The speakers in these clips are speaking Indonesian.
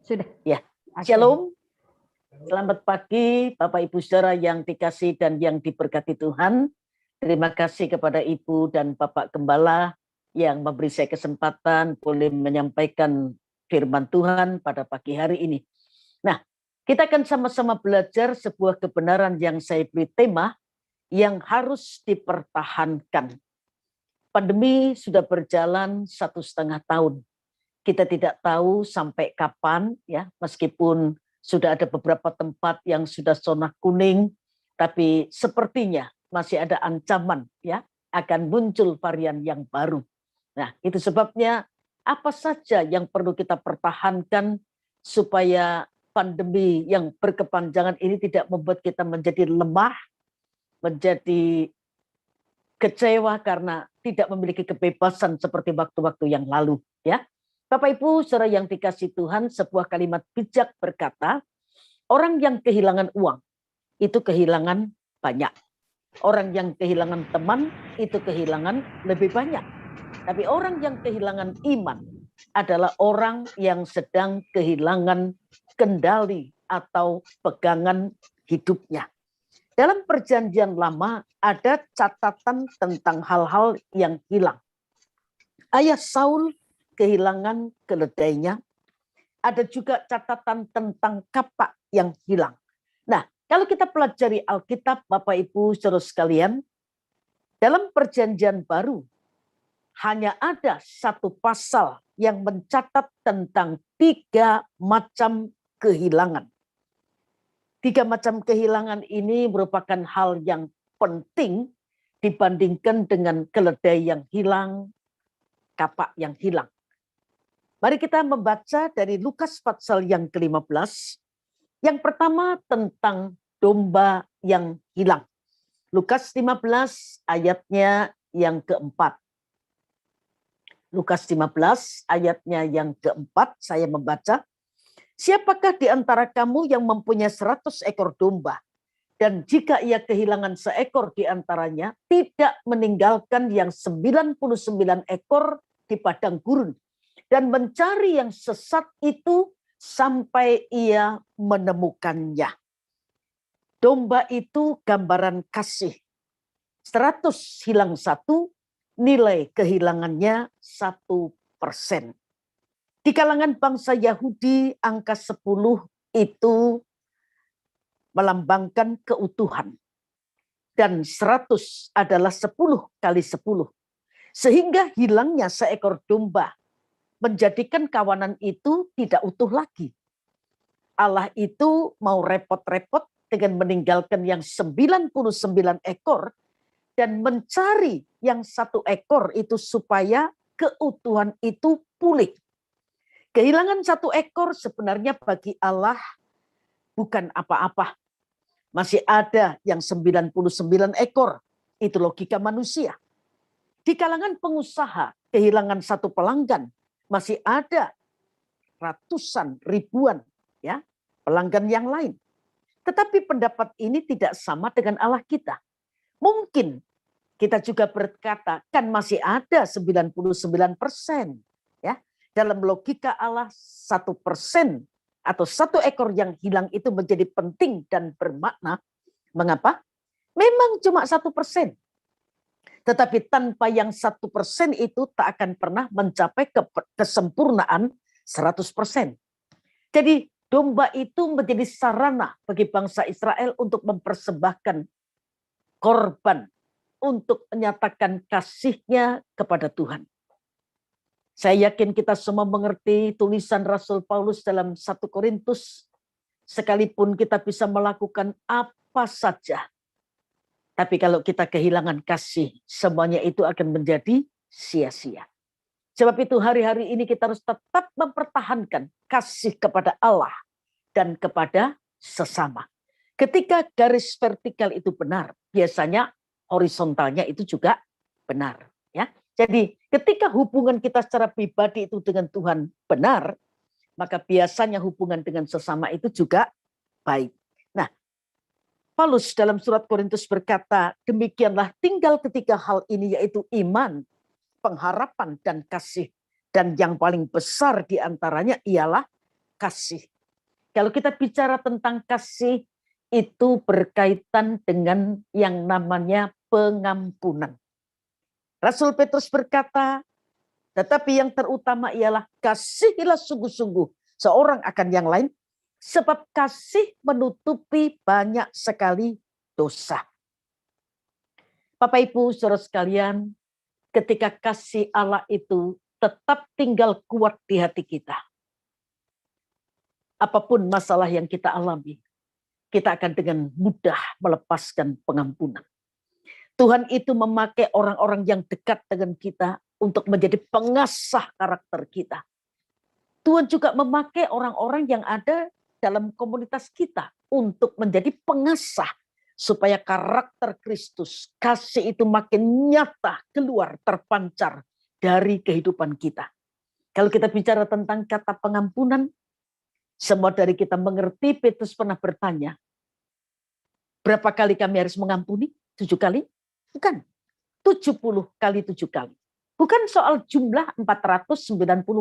Sudah. Ya, Oke. Shalom. Selamat pagi Bapak Ibu Saudara yang dikasih dan yang diberkati Tuhan. Terima kasih kepada Ibu dan Bapak Gembala yang memberi saya kesempatan boleh menyampaikan firman Tuhan pada pagi hari ini. Nah, kita akan sama-sama belajar sebuah kebenaran yang saya beri tema yang harus dipertahankan. Pandemi sudah berjalan 1,5 tahun. Kita tidak tahu sampai kapan, ya, meskipun sudah ada beberapa tempat yang sudah zona kuning, tapi sepertinya masih ada ancaman, ya, akan muncul varian yang baru. Nah, itu sebabnya apa saja yang perlu kita pertahankan supaya pandemi yang berkepanjangan ini tidak membuat kita menjadi lemah, menjadi kecewa karena tidak memiliki kebebasan seperti waktu-waktu yang lalu, ya. Bapak Ibu saudara yang dikasih Tuhan, sebuah kalimat bijak berkata, orang yang kehilangan uang itu kehilangan banyak. Orang yang kehilangan teman itu kehilangan lebih banyak. Tapi orang yang kehilangan iman adalah orang yang sedang kehilangan kendali atau pegangan hidupnya. Dalam perjanjian lama ada catatan tentang hal-hal yang hilang. Ayah Saul kehilangan keledainya. Ada juga catatan tentang kapak yang hilang. Nah, kalau kita pelajari Alkitab, Bapak Ibu saudara sekalian, dalam perjanjian baru hanya ada satu pasal yang mencatat tentang 3 macam kehilangan. 3 macam kehilangan ini merupakan hal yang penting dibandingkan dengan keledai yang hilang, kapak yang hilang. Mari kita membaca dari Lukas pasal yang ke-15. Yang pertama tentang domba yang hilang. Lukas 15 ayatnya yang keempat. Lukas 15 ayatnya yang keempat saya membaca. Siapakah di antara kamu yang mempunyai 100 ekor domba? Dan jika ia kehilangan seekor di antaranya, tidak meninggalkan yang 99 ekor di padang gurun. Dan mencari yang sesat itu sampai ia menemukannya. Domba itu gambaran kasih. 100 hilang 1, nilai kehilangannya 1%. Di kalangan bangsa Yahudi, angka 10 itu melambangkan keutuhan. Dan 100 adalah 10 kali 10. Sehingga hilangnya seekor domba menjadikan kawanan itu tidak utuh lagi. Allah itu mau repot-repot dengan meninggalkan yang 99 ekor dan mencari yang 1 ekor itu supaya keutuhan itu pulih. Kehilangan 1 ekor sebenarnya bagi Allah bukan apa-apa. Masih ada yang 99 ekor. Itu logika manusia. Di kalangan pengusaha, kehilangan 1 pelanggan, masih ada ratusan, ribuan ya pelanggan yang lain. Tetapi pendapat ini tidak sama dengan Allah kita. Mungkin kita juga berkata, kan masih ada 99% ya. Dalam logika Allah 1% atau 1 ekor yang hilang itu menjadi penting dan bermakna. Mengapa? Memang cuma 1%. Tetapi tanpa yang 1% itu tak akan pernah mencapai kesempurnaan 100%. Jadi domba itu menjadi sarana bagi bangsa Israel untuk mempersembahkan korban, untuk menyatakan kasihnya kepada Tuhan. Saya yakin kita semua mengerti tulisan Rasul Paulus dalam 1 Korintus, sekalipun kita bisa melakukan apa saja, tapi kalau kita kehilangan kasih, semuanya itu akan menjadi sia-sia. Sebab itu hari-hari ini kita harus tetap mempertahankan kasih kepada Allah dan kepada sesama. Ketika garis vertikal itu benar, biasanya horizontalnya itu juga benar. Ya. Jadi ketika hubungan kita secara pribadi itu dengan Tuhan benar, maka biasanya hubungan dengan sesama itu juga baik. Nah, Paulus dalam surat Korintus berkata, demikianlah tinggal ketiga hal ini, yaitu iman, pengharapan, dan kasih. Dan yang paling besar diantaranya ialah kasih. Kalau kita bicara tentang kasih, itu berkaitan dengan yang namanya pengampunan. Rasul Petrus berkata, tetapi yang terutama ialah kasihilah sungguh-sungguh seorang akan yang lain, sebab kasih menutupi banyak sekali dosa. Bapak Ibu saudara sekalian, ketika kasih Allah itu tetap tinggal kuat di hati kita, apapun masalah yang kita alami, kita akan dengan mudah melepaskan pengampunan. Tuhan itu memakai orang-orang yang dekat dengan kita untuk menjadi pengasah karakter kita. Tuhan juga memakai orang-orang yang ada dalam komunitas kita untuk menjadi pengasah supaya karakter Kristus, kasih itu makin nyata keluar, terpancar dari kehidupan kita. Kalau kita bicara tentang kata pengampunan, semua dari kita mengerti. Petrus pernah bertanya, berapa kali kami harus mengampuni? 7 kali? Bukan. 70 kali 7 kali. Bukan soal jumlah 490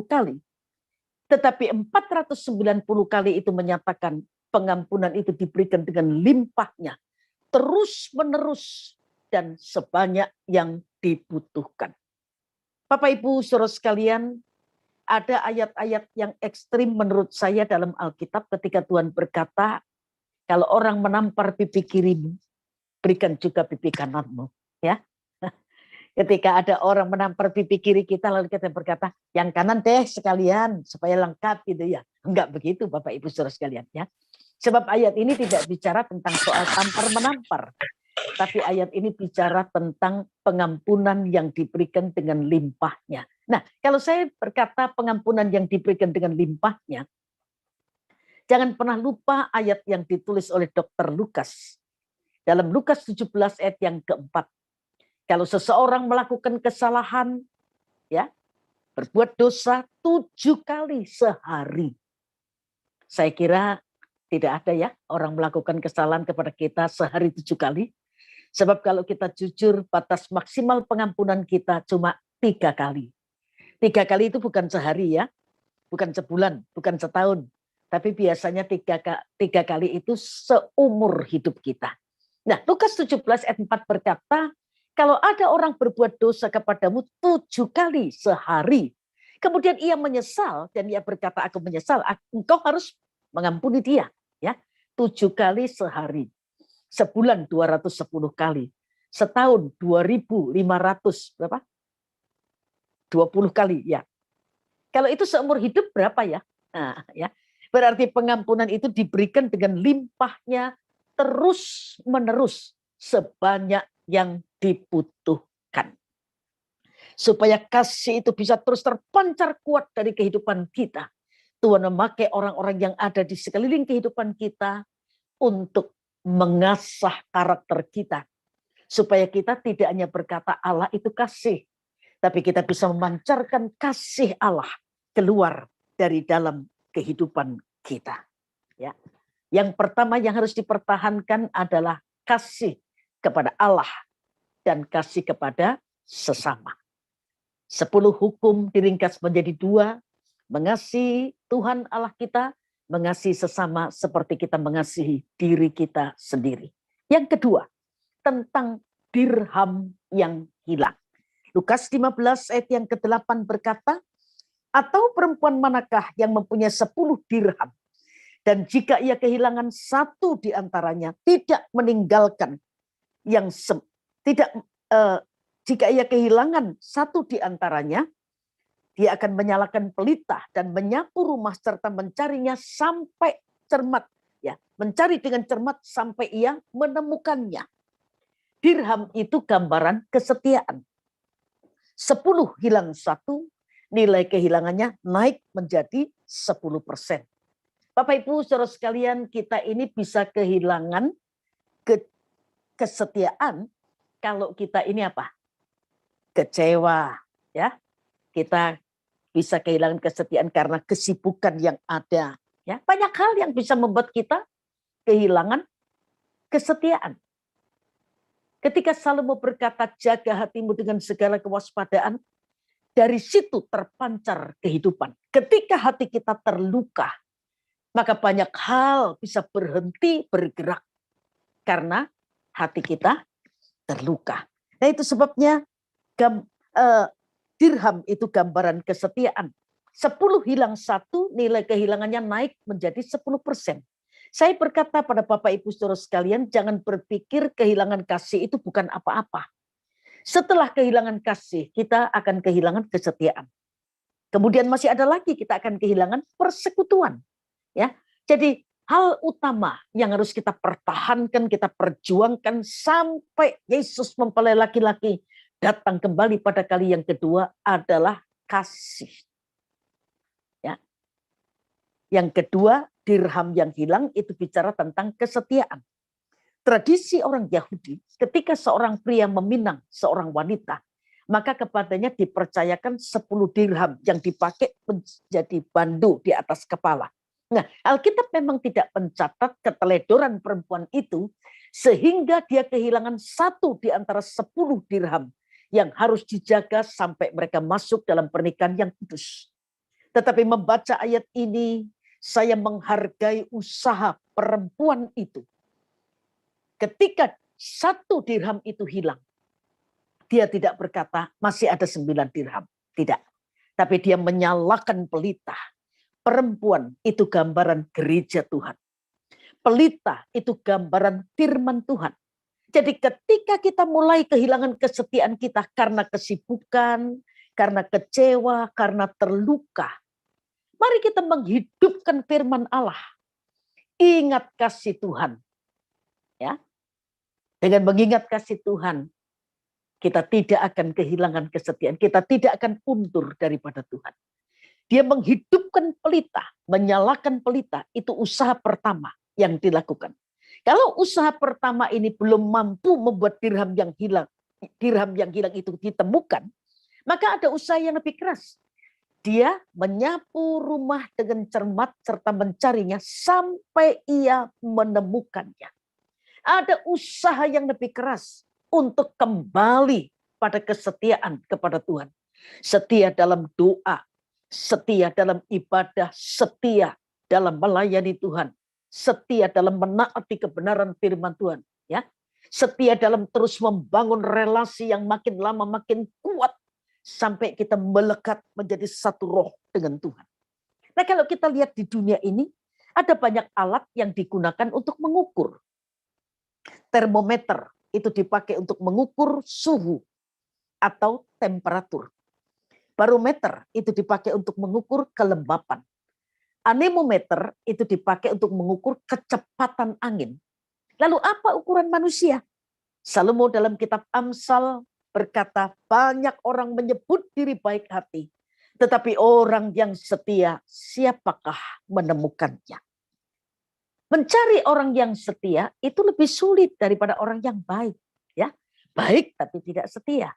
kali. Tetapi 490 kali itu menyatakan pengampunan itu diberikan dengan limpahnya. Terus menerus dan sebanyak yang dibutuhkan. Bapak Ibu saudara sekalian, ada ayat-ayat yang ekstrim menurut saya dalam Alkitab ketika Tuhan berkata, kalau orang menampar pipi kirimu, berikan juga pipi kananmu. Ya, ketika ada orang menampar pipi kiri kita, lalu kita berkata, yang kanan deh sekalian, supaya lengkap gitu ya. Enggak begitu Bapak Ibu saudara sekalian ya. Sebab ayat ini tidak bicara tentang soal tampar-menampar. Tapi ayat ini bicara tentang pengampunan yang diberikan dengan limpahnya. Nah, kalau saya berkata pengampunan yang diberikan dengan limpahnya, jangan pernah lupa ayat yang ditulis oleh Dr. Lukas. Dalam Lukas 17 ayat yang keempat. Kalau seseorang melakukan kesalahan, ya, berbuat dosa 7 kali sehari. Saya kira tidak ada ya orang melakukan kesalahan kepada kita sehari 7 kali. Sebab kalau kita jujur, batas maksimal pengampunan kita cuma 3 kali. 3 kali itu bukan sehari ya, bukan sebulan, bukan setahun. Tapi biasanya 3 kali itu seumur hidup kita. Nah, Lukas 17 ayat 4 berkata, kalau ada orang berbuat dosa kepadamu 7 kali sehari, kemudian ia menyesal dan ia berkata, aku menyesal, engkau harus mengampuni dia. Ya, 7 kali sehari. Sebulan 210 kali. Setahun 2.500 berapa? 20 kali ya. Kalau itu seumur hidup berapa ya? Nah, ya. Berarti pengampunan itu diberikan dengan limpahnya terus menerus sebanyak yang dibutuhkan. Supaya kasih itu bisa terus terpancar kuat dari kehidupan kita. Tuhan memakai orang-orang yang ada di sekeliling kehidupan kita untuk mengasah karakter kita. Supaya kita tidak hanya berkata Allah itu kasih, tapi kita bisa memancarkan kasih Allah keluar dari dalam kehidupan kita. Ya. Yang pertama yang harus dipertahankan adalah kasih kepada Allah dan kasih kepada sesama. 10 hukum diringkas menjadi 2, mengasihi Tuhan Allah kita, mengasihi sesama seperti kita mengasihi diri kita sendiri. Yang kedua, tentang dirham yang hilang. Lukas 15 ayat yang ke-8 berkata, atau perempuan manakah yang mempunyai 10 dirham, dan jika ia kehilangan 1 di antaranya, tidak meninggalkan yang jika ia kehilangan 1 di antaranya, dia akan menyalakan pelita dan menyapu rumah serta mencarinya sampai cermat, ya, mencari dengan cermat sampai ia menemukannya. Dirham itu gambaran kesetiaan. 10 hilang 1, nilai kehilangannya naik menjadi 10%. Bapak Ibu saudara sekalian, kita ini bisa kehilangan kesetiaan kalau kita ini apa? Kecewa, ya. Kita bisa kehilangan kesetiaan karena kesibukan yang ada, ya. Banyak hal yang bisa membuat kita kehilangan kesetiaan. Ketika Salomo berkata, jaga hatimu dengan segala kewaspadaan, dari situ terpancar kehidupan. Ketika hati kita terluka, maka banyak hal bisa berhenti bergerak karena hati kita terluka. Nah itu sebabnya dirham itu gambaran kesetiaan. 10 hilang 1, nilai kehilangannya naik menjadi 10%. Saya berkata pada Bapak Ibu Saudara sekalian, jangan berpikir kehilangan kasih itu bukan apa-apa. Setelah kehilangan kasih, kita akan kehilangan kesetiaan. Kemudian masih ada lagi, kita akan kehilangan persekutuan. Ya, jadi hal utama yang harus kita pertahankan, kita perjuangkan sampai Yesus mempelai laki-laki datang kembali pada kali yang kedua adalah kasih. Ya. Yang kedua, dirham yang hilang itu bicara tentang kesetiaan. Tradisi orang Yahudi, ketika seorang pria meminang seorang wanita, maka kepadanya dipercayakan 10 dirham yang dipakai menjadi bandu di atas kepala. Nah, Alkitab memang tidak mencatat keteledoran perempuan itu, sehingga dia kehilangan 1 di antara 10 dirham yang harus dijaga sampai mereka masuk dalam pernikahan yang kudus. Tetapi membaca ayat ini, saya menghargai usaha perempuan itu. Ketika 1 dirham itu hilang, dia tidak berkata masih ada 9 dirham. Tidak. Tapi dia menyalakan pelita. Perempuan itu gambaran gereja Tuhan. Pelita itu gambaran firman Tuhan. Jadi ketika kita mulai kehilangan kesetiaan kita karena kesibukan, karena kecewa, karena terluka, mari kita menghidupkan firman Allah. Ingat kasih Tuhan. Ya. Dengan mengingat kasih Tuhan, kita tidak akan kehilangan kesetiaan. Kita tidak akan undur daripada Tuhan. Dia menghidupkan pelita, menyalakan pelita. Itu usaha pertama yang dilakukan. Kalau usaha pertama ini belum mampu membuat dirham yang hilang itu ditemukan, maka ada usaha yang lebih keras. Dia menyapu rumah dengan cermat serta mencarinya sampai ia menemukannya. Ada usaha yang lebih keras untuk kembali pada kesetiaan kepada Tuhan. Setia dalam doa, setia dalam ibadah, setia dalam melayani Tuhan, setia dalam menaati kebenaran firman Tuhan. Ya, setia dalam terus membangun relasi yang makin lama makin kuat sampai kita melekat menjadi satu roh dengan Tuhan. Nah kalau kita lihat di dunia ini, ada banyak alat yang digunakan untuk mengukur. Termometer itu dipakai untuk mengukur suhu atau temperatur. Barometer itu dipakai untuk mengukur kelembapan. Anemometer itu dipakai untuk mengukur kecepatan angin. Lalu apa ukuran manusia? Salomo dalam kitab Amsal berkata, banyak orang menyebut diri baik hati, tetapi orang yang setia, siapakah menemukannya? Mencari orang yang setia itu lebih sulit daripada orang yang baik, ya. Baik tapi tidak setia.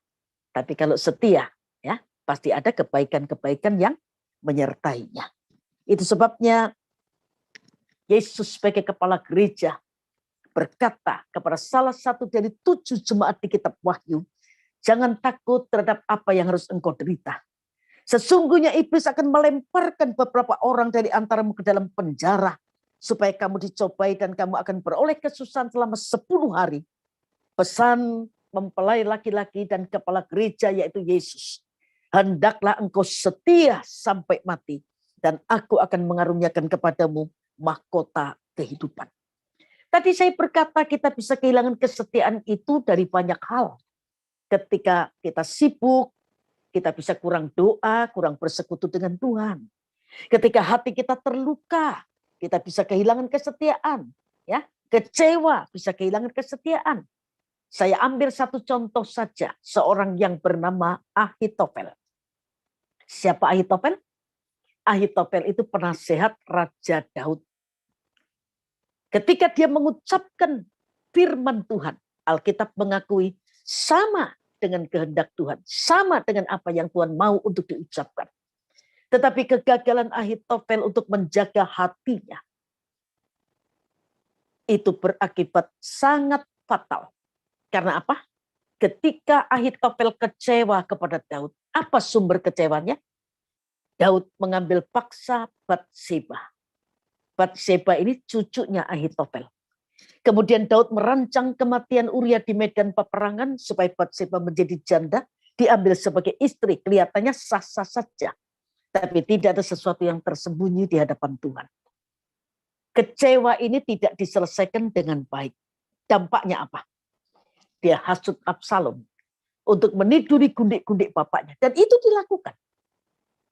Tapi kalau setia, ya, pasti ada kebaikan-kebaikan yang menyertainya. Itu sebabnya Yesus sebagai kepala gereja berkata kepada salah satu dari 7 jemaat di kitab Wahyu, jangan takut terhadap apa yang harus engkau derita. Sesungguhnya iblis akan melemparkan beberapa orang dari antaramu ke dalam penjara, supaya kamu dicobai dan kamu akan beroleh kesusahan selama 10 hari. Pesan mempelai laki-laki dan kepala gereja yaitu Yesus. Hendaklah engkau setia sampai mati, dan aku akan mengaruniakan kepadamu mahkota kehidupan. Tadi saya berkata kita bisa kehilangan kesetiaan itu dari banyak hal. Ketika kita sibuk, kita bisa kurang doa, kurang bersekutu dengan Tuhan. Ketika hati kita terluka, kita bisa kehilangan kesetiaan, ya, kecewa, bisa kehilangan kesetiaan. Saya ambil satu contoh saja, seorang yang bernama Ahitofel. Siapa Ahitofel? Ahitofel itu penasehat Raja Daud. Ketika dia mengucapkan firman Tuhan, Alkitab mengakui sama dengan kehendak Tuhan, sama dengan apa yang Tuhan mau untuk diucapkan. Tetapi kegagalan Ahitofel untuk menjaga hatinya itu berakibat sangat fatal. Karena apa? Ketika Ahitofel kecewa kepada Daud, apa sumber kecewanya? Daud mengambil paksa Batseba. Batseba ini cucunya Ahitofel. Kemudian Daud merancang kematian Uria di medan peperangan supaya Batseba menjadi janda, diambil sebagai istri. Kelihatannya sah-sah saja. Tapi tidak ada sesuatu yang tersembunyi di hadapan Tuhan. Kecewa ini tidak diselesaikan dengan baik. Dampaknya apa? Dia hasut Absalom untuk meniduri gundik-gundik bapaknya. Dan itu dilakukan.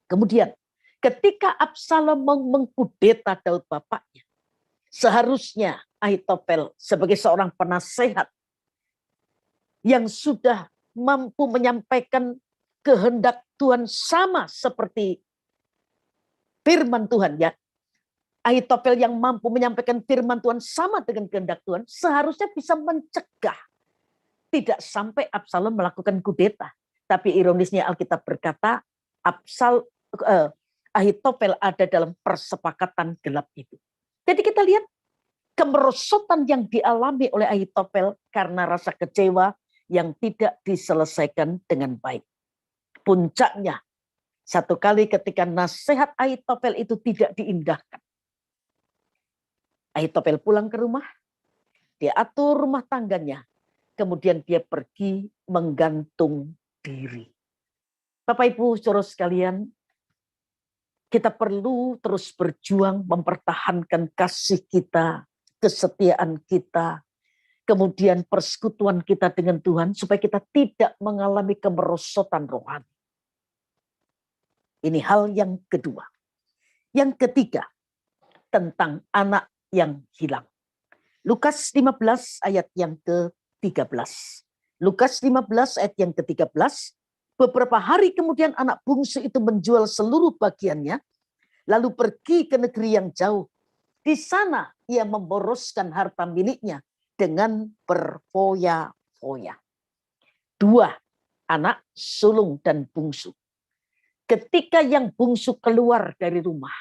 Kemudian ketika Absalom mengkudeta Daud bapaknya, seharusnya Ahitofel sebagai seorang penasehat yang sudah mampu menyampaikan kehendak Tuhan sama seperti firman Tuhan, ya. Ahitofel yang mampu menyampaikan firman Tuhan sama dengan kehendak Tuhan, seharusnya bisa mencegah tidak sampai Absalom melakukan kudeta. Tapi ironisnya Alkitab berkata Ahitofel ada dalam persepakatan gelap itu. Jadi kita lihat kemerosotan yang dialami oleh Ahitofel karena rasa kecewa yang tidak diselesaikan dengan baik. Puncaknya, satu kali ketika nasihat Ahitofel itu tidak diindahkan. Ahitofel pulang ke rumah, dia atur rumah tangganya, kemudian dia pergi menggantung diri. Bapak Ibu saudara sekalian, kita perlu terus berjuang mempertahankan kasih kita, kesetiaan kita, kemudian persekutuan kita dengan Tuhan, supaya kita tidak mengalami kemerosotan rohani. Ini hal yang kedua. Yang ketiga, tentang anak yang hilang. Lukas 15 ayat yang ke-13. Lukas 15 ayat yang ke-13. Beberapa hari kemudian anak bungsu itu menjual seluruh bagiannya, lalu pergi ke negeri yang jauh. Di sana ia memboroskan harta miliknya dengan berfoya-foya. Dua anak sulung dan bungsu. Ketika yang bungsu keluar dari rumah,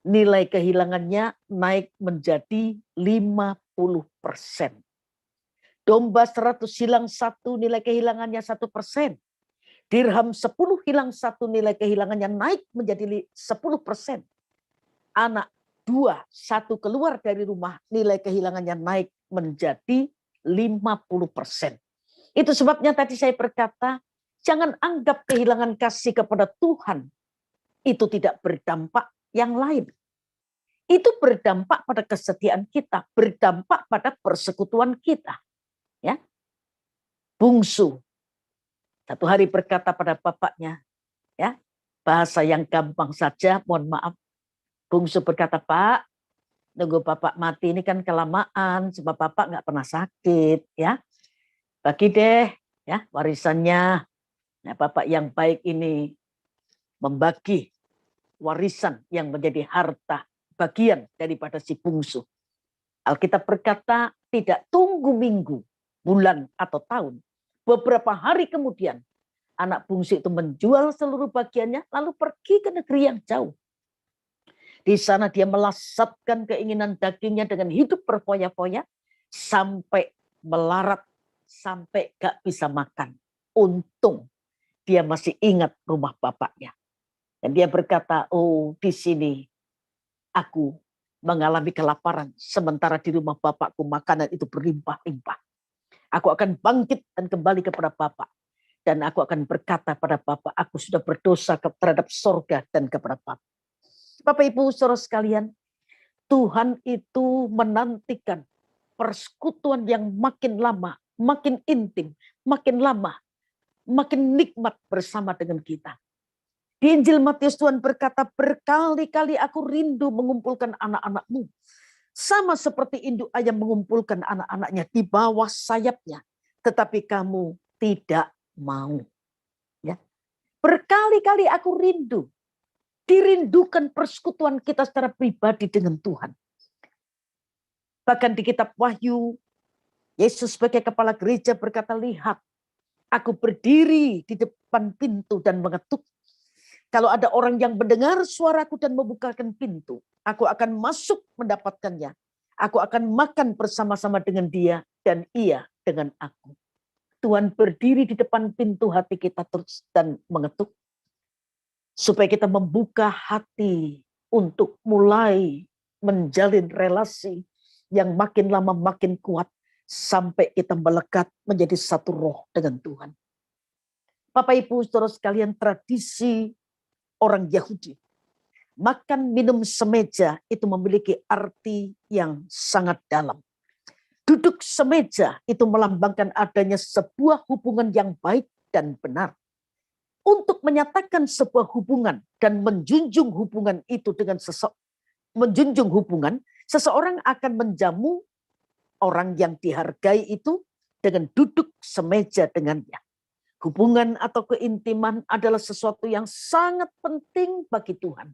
nilai kehilangannya naik menjadi 50%. Domba 100 hilang 1, nilai kehilangannya 1%. Dirham 10 hilang 1, nilai kehilangannya naik menjadi 10%. Anak 2, 1 keluar dari rumah, nilai kehilangannya naik menjadi 50%. Itu sebabnya tadi saya berkata, jangan anggap kehilangan kasih kepada Tuhan itu tidak berdampak yang lain. Itu berdampak pada kesetiaan kita, berdampak pada persekutuan kita. Ya, bungsu satu hari berkata pada bapaknya, ya, bahasa yang gampang saja, mohon maaf. Bungsu berkata, Pak, nunggu bapak mati ini kan kelamaan, sebab bapak nggak pernah sakit, ya. Bagi deh, ya, warisannya. Nah, bapak yang baik ini membagi warisan yang menjadi harta bagian daripada si bungsu. Alkitab berkata tidak tunggu minggu, bulan atau tahun. Beberapa hari kemudian anak bungsu itu menjual seluruh bagiannya lalu pergi ke negeri yang jauh. Di sana dia melasatkan keinginan dagingnya dengan hidup berfoya-foya sampai melarat, sampai gak bisa makan. Untung dia masih ingat rumah bapaknya. Dan dia berkata, oh di sini aku mengalami kelaparan, sementara di rumah bapakku makanan itu berlimpah-limpah. Aku akan bangkit dan kembali kepada bapak. Dan aku akan berkata pada bapak, aku sudah berdosa terhadap sorga dan kepada bapak. Bapak Ibu saudara sekalian, Tuhan itu menantikan persekutuan yang makin lama, makin intim, makin lama, makin nikmat bersama dengan kita. Di Injil Matius Tuhan berkata, berkali-kali aku rindu mengumpulkan anak-anakmu. Sama seperti induk ayam mengumpulkan anak-anaknya di bawah sayapnya. Tetapi kamu tidak mau. Ya. Berkali-kali aku rindu. Dirindukan persekutuan kita secara pribadi dengan Tuhan. Bahkan di kitab Wahyu, Yesus sebagai kepala gereja berkata, lihat, aku berdiri di depan pintu dan mengetuk. Kalau ada orang yang mendengar suaraku dan membukakan pintu, aku akan masuk mendapatkannya. Aku akan makan bersama-sama dengan dia dan ia dengan aku. Tuhan berdiri di depan pintu hati kita terus dan mengetuk. Supaya kita membuka hati untuk mulai menjalin relasi yang makin lama makin kuat sampai kita melekat menjadi satu roh dengan Tuhan. Bapak Ibu Saudara sekalian, tradisi orang Yahudi makan minum semeja itu memiliki arti yang sangat dalam. Duduk semeja itu melambangkan adanya sebuah hubungan yang baik dan benar. Untuk menyatakan sebuah hubungan dan menjunjung hubungan itu dengan seseorang akan menjamu orang yang dihargai itu dengan duduk semeja dengannya. Hubungan atau keintiman adalah sesuatu yang sangat penting bagi Tuhan.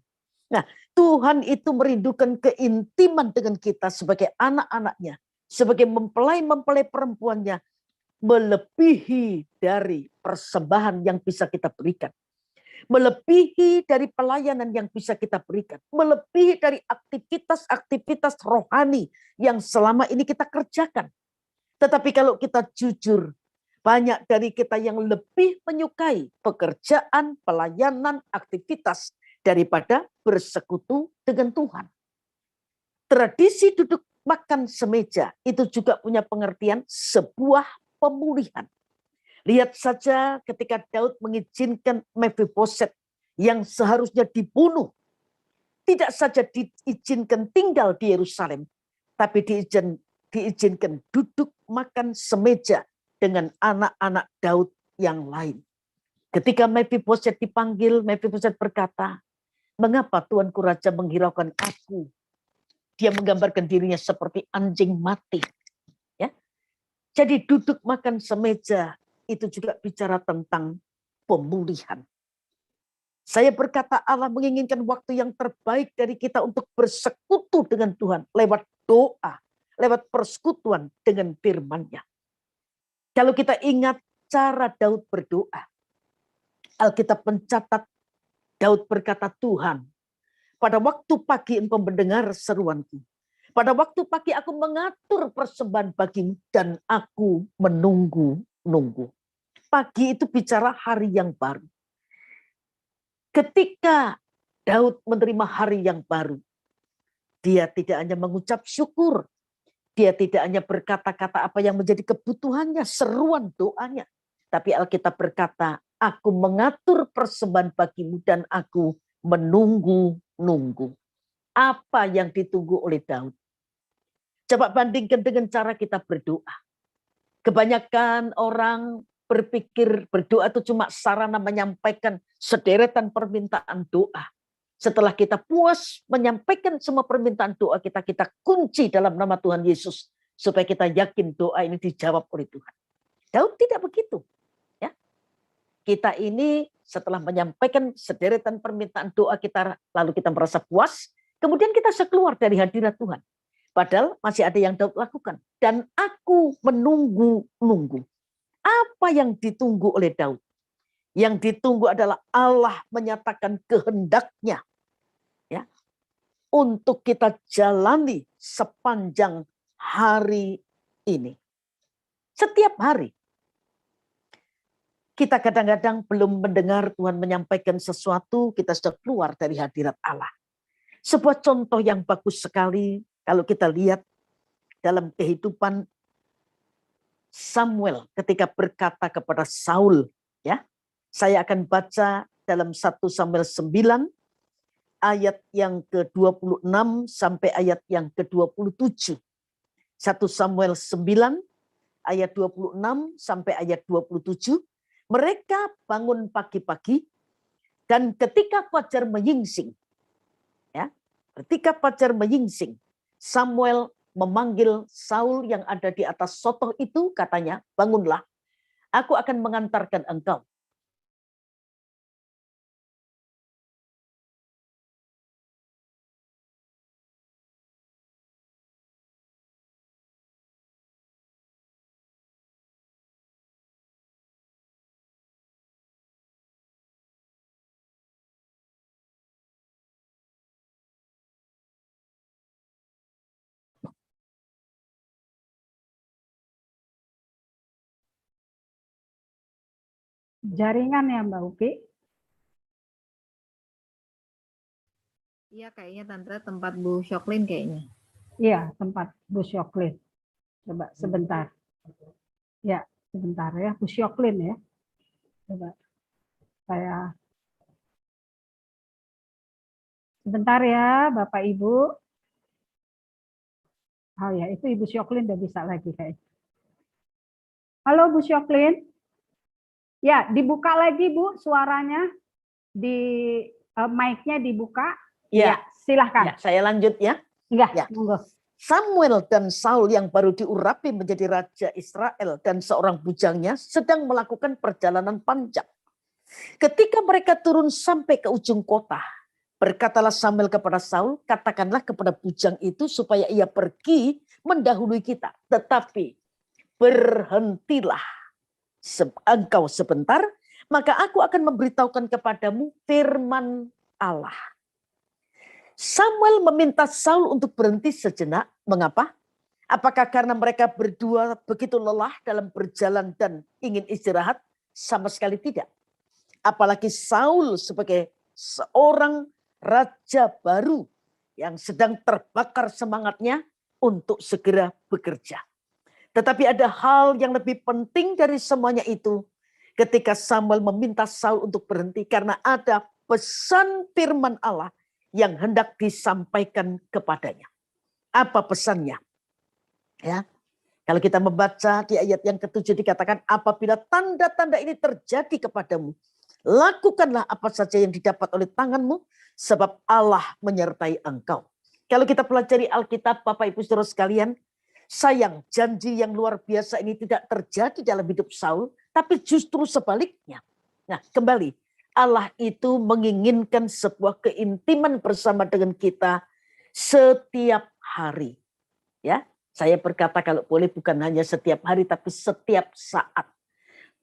Nah, Tuhan itu merindukan keintiman dengan kita sebagai anak-anaknya, sebagai mempelai-mempelai perempuannya, melebihi dari persembahan yang bisa kita berikan. Melebihi dari pelayanan yang bisa kita berikan. Melebihi dari aktivitas-aktivitas rohani yang selama ini kita kerjakan. Tetapi kalau kita jujur, banyak dari kita yang lebih menyukai pekerjaan, pelayanan, aktivitas daripada bersekutu dengan Tuhan. Tradisi duduk makan semeja itu juga punya pengertian sebuah pemulihan. Lihat saja ketika Daud mengizinkan Mephiboset yang seharusnya dibunuh, tidak saja diizinkan tinggal di Yerusalem, tapi diizinkan duduk makan semeja dengan anak-anak Daud yang lain. Ketika Mephiboset dipanggil, Mephiboset berkata, "Mengapa Tuanku Raja menghiraukan aku?" Dia menggambarkan dirinya seperti anjing mati. Ya, jadi duduk makan semeja itu juga bicara tentang pemulihan. Saya berkata Allah menginginkan waktu yang terbaik dari kita untuk bersekutu dengan Tuhan lewat doa, lewat persekutuan dengan firman-Nya. Kalau kita ingat cara Daud berdoa, Alkitab mencatat Daud berkata, "Tuhan, pada waktu pagi Engkau mendengar seruanku. Pada waktu pagi aku mengatur persembahan bagimu dan aku menunggu-nunggu." Pagi itu bicara hari yang baru. Ketika Daud menerima hari yang baru, dia tidak hanya mengucap syukur, dia tidak hanya berkata-kata apa yang menjadi kebutuhannya, seruan doanya. Tapi Alkitab berkata, "Aku mengatur persembahan bagimu dan aku menunggu-nunggu." Apa yang ditunggu oleh Daud? Coba bandingkan dengan cara kita berdoa. Kebanyakan orang berpikir berdoa itu cuma sarana menyampaikan sederetan permintaan doa. Setelah kita puas menyampaikan semua permintaan doa kita, kita kunci dalam nama Tuhan Yesus. Supaya kita yakin doa ini dijawab oleh Tuhan. Daud tidak begitu. Ya, kita ini setelah menyampaikan sederetan permintaan doa kita, lalu kita merasa puas, kemudian kita keluar dari hadirat Tuhan. Padahal masih ada yang Daud lakukan. Dan aku menunggu-nunggu. Apa yang ditunggu oleh Daud? Yang ditunggu adalah Allah menyatakan kehendaknya, ya, untuk kita jalani sepanjang hari ini. Setiap hari. Kita kadang-kadang belum mendengar Tuhan menyampaikan sesuatu, kita sudah keluar dari hadirat Allah. Sebuah contoh yang bagus sekali kalau kita lihat dalam kehidupan Samuel ketika berkata kepada Saul, ya. Saya akan baca dalam 1 Samuel 9 ayat yang ke-26 sampai ayat yang ke-27. 1 Samuel 9 ayat 26 sampai ayat 27. Mereka bangun pagi-pagi dan ketika fajar menyingsing, ya, ketika fajar menyingsing, Samuel memanggil Saul yang ada di atas sotoh itu, katanya, "Bangunlah, aku akan mengantarkan engkau." Jaringan ya Mbak Uki? Iya kayaknya Tante tempat Bu Syoklin kayaknya. Iya, tempat Bu Syoklin. Coba sebentar. Ya, sebentar ya, Bu Syoklin ya. Coba saya sebentar ya, Bapak Ibu. Oh ya, itu Ibu Syoklin udah bisa lagi kayaknya. Halo Bu Syoklin. Ya, dibuka lagi Bu suaranya. Di mic-nya dibuka. Ya, silahkan. Ya, saya lanjut ya. Ya, monggo. Samuel dan Saul yang baru diurapi menjadi raja Israel dan seorang bujangnya sedang melakukan perjalanan panjang. Ketika mereka turun sampai ke ujung kota, berkatalah Samuel kepada Saul, katakanlah kepada bujang itu supaya ia pergi mendahului kita. Tetapi berhentilah engkau sebentar, maka aku akan memberitahukan kepadamu firman Allah. Samuel meminta Saul untuk berhenti sejenak. Mengapa? Apakah karena mereka berdua begitu lelah dalam berjalan dan ingin istirahat? Sama sekali tidak. Apalagi Saul sebagai seorang raja baru yang sedang terbakar semangatnya untuk segera bekerja. Tetapi ada hal yang lebih penting dari semuanya itu. Ketika Samuel meminta Saul untuk berhenti karena ada pesan firman Allah yang hendak disampaikan kepadanya. Apa pesannya? Ya, kalau kita membaca di ayat yang ke-7 dikatakan, apabila tanda-tanda ini terjadi kepadamu, lakukanlah apa saja yang didapat oleh tanganmu, sebab Allah menyertai engkau. Kalau kita pelajari Alkitab, Bapak Ibu Saudara sekalian, sayang janji yang luar biasa ini tidak terjadi dalam hidup Saul, tapi justru sebaliknya. Nah, kembali, Allah itu menginginkan sebuah keintiman bersama dengan kita setiap hari. Ya, saya berkata kalau boleh bukan hanya setiap hari tapi setiap saat.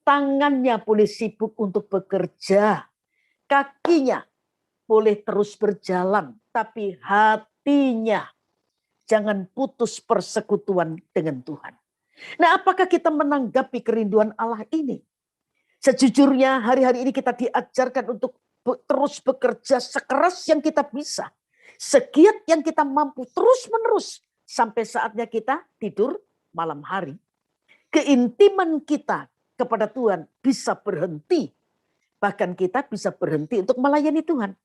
Tangannya boleh sibuk untuk bekerja, kakinya boleh terus berjalan, tapi hatinya jangan putus persekutuan dengan Tuhan. Nah, apakah kita menanggapi kerinduan Allah ini? Sejujurnya hari-hari ini kita diajarkan untuk terus bekerja sekeras yang kita bisa. Segiat yang kita mampu terus-menerus sampai saatnya kita tidur malam hari. Keintiman kita kepada Tuhan bisa berhenti. Bahkan kita bisa berhenti untuk melayani Tuhan.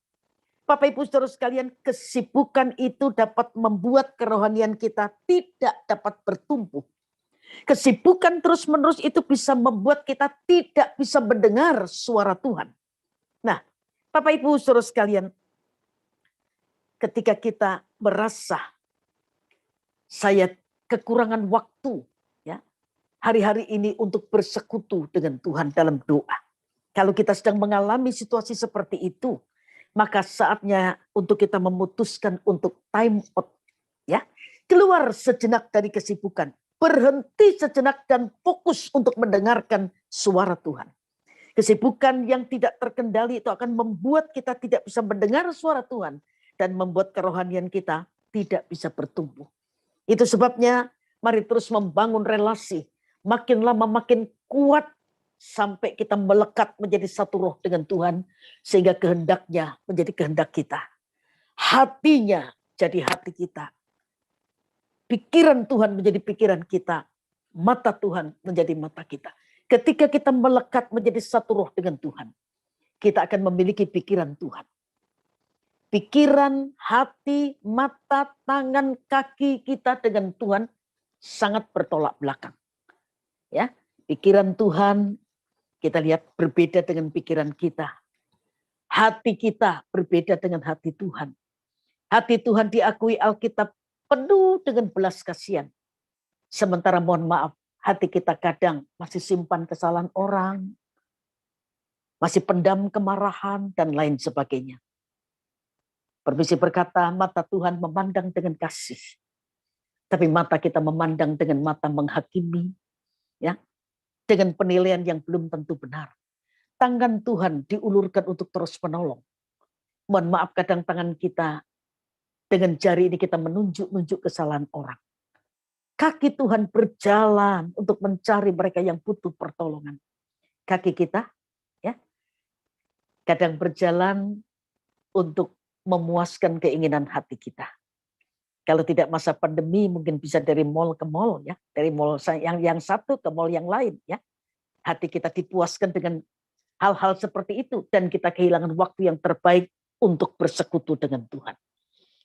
Bapak Ibu Saudara sekalian, kesibukan itu dapat membuat kerohanian kita tidak dapat bertumbuh. Kesibukan terus-menerus itu bisa membuat kita tidak bisa mendengar suara Tuhan. Nah, Bapak Ibu Saudara sekalian, ketika kita merasa saya kekurangan waktu ya hari-hari ini untuk bersekutu dengan Tuhan dalam doa. Kalau kita sedang mengalami situasi seperti itu, maka saatnya untuk kita memutuskan untuk time out ya. Keluar sejenak dari kesibukan, berhenti sejenak dan fokus untuk mendengarkan suara Tuhan. Kesibukan yang tidak terkendali itu akan membuat kita tidak bisa mendengar suara Tuhan dan membuat kerohanian kita tidak bisa bertumbuh. Itu sebabnya mari terus membangun relasi. Makin lama makin kuat sampai kita melekat menjadi satu roh dengan Tuhan. Sehingga kehendaknya menjadi kehendak kita. Hatinya jadi hati kita. Pikiran Tuhan menjadi pikiran kita. Mata Tuhan menjadi mata kita. Ketika kita melekat menjadi satu roh dengan Tuhan. Kita akan memiliki pikiran Tuhan. Pikiran, hati, mata, tangan, kaki kita dengan Tuhan sangat bertolak belakang. Ya, pikiran Tuhan kita lihat berbeda dengan pikiran kita. Hati kita berbeda dengan hati Tuhan. Hati Tuhan diakui Alkitab penuh dengan belas kasihan. Sementara mohon maaf, hati kita kadang masih simpan kesalahan orang, masih pendam kemarahan dan lain sebagainya. Permisi berkata, mata Tuhan memandang dengan kasih. Tapi mata kita memandang dengan mata menghakimi. Ya, dengan penilaian yang belum tentu benar. Tangan Tuhan diulurkan untuk terus menolong. Mohon maaf kadang tangan kita, dengan jari ini kita menunjuk-nunjuk kesalahan orang. Kaki Tuhan berjalan untuk mencari mereka yang butuh pertolongan. Kaki kita ya kadang berjalan untuk memuaskan keinginan hati kita. Kalau tidak masa pandemi mungkin bisa dari mall ke mall ya, dari mall yang satu ke mall yang lain ya. Hati kita dipuaskan dengan hal-hal seperti itu dan kita kehilangan waktu yang terbaik untuk bersekutu dengan Tuhan.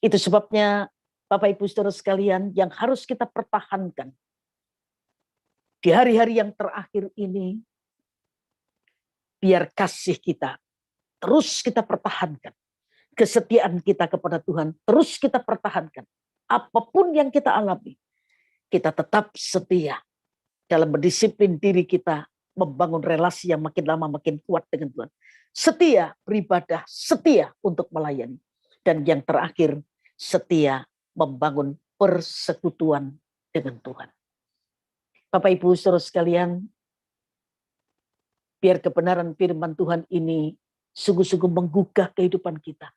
Itu sebabnya Bapak Ibu Saudara sekalian yang harus kita pertahankan di hari-hari yang terakhir ini, biar kasih kita terus kita pertahankan. Kesetiaan kita kepada Tuhan terus kita pertahankan. Apapun yang kita alami, kita tetap setia dalam mendisiplin diri kita, membangun relasi yang makin lama makin kuat dengan Tuhan. Setia beribadah, setia untuk melayani. Dan yang terakhir, setia membangun persekutuan dengan Tuhan. Bapak Ibu Saudara sekalian, biar kebenaran firman Tuhan ini sungguh-sungguh menggugah kehidupan kita.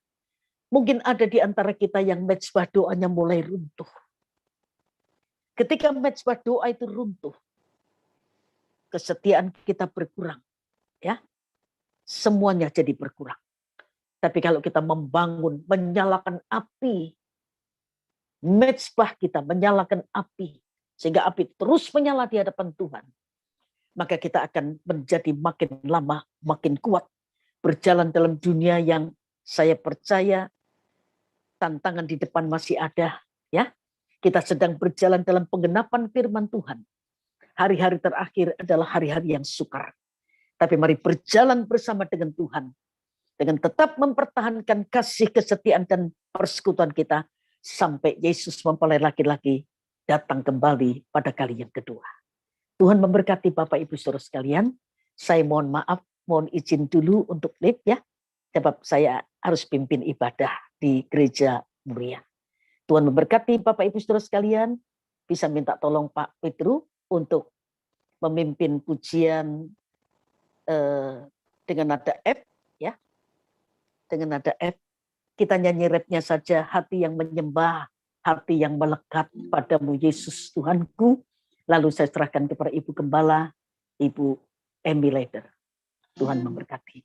Mungkin ada di antara kita yang mezbah doanya mulai runtuh. Ketika mezbah doa itu runtuh, kesetiaan kita berkurang. Ya, semuanya jadi berkurang. Tapi kalau kita membangun, menyalakan api, mezbah kita menyalakan api, sehingga api terus menyala di hadapan Tuhan, maka kita akan menjadi makin lama, makin kuat, berjalan dalam dunia yang saya percaya tantangan di depan masih ada. Ya, kita sedang berjalan dalam penggenapan firman Tuhan. Hari-hari terakhir adalah hari-hari yang sukar. Tapi mari berjalan bersama dengan Tuhan, dengan tetap mempertahankan kasih, kesetiaan, dan persekutuan kita, sampai Yesus mempelai laki-laki datang kembali pada kali yang kedua. Tuhan memberkati Bapak Ibu Saudara sekalian. Saya mohon maaf, mohon izin dulu untuk live ya, sebab saya harus pimpin ibadah di gereja Muria. Tuhan memberkati Bapak Ibu Saudara sekalian. Bisa minta tolong Pak Pedro untuk memimpin pujian dengan nada F ya. Dengan nada F. Kita nyanyi rapnya saja, hati yang menyembah, hati yang melekat padamu Yesus Tuhanku. Lalu saya serahkan kepada Ibu Gembala, Ibu Emmy Leder. Tuhan memberkati.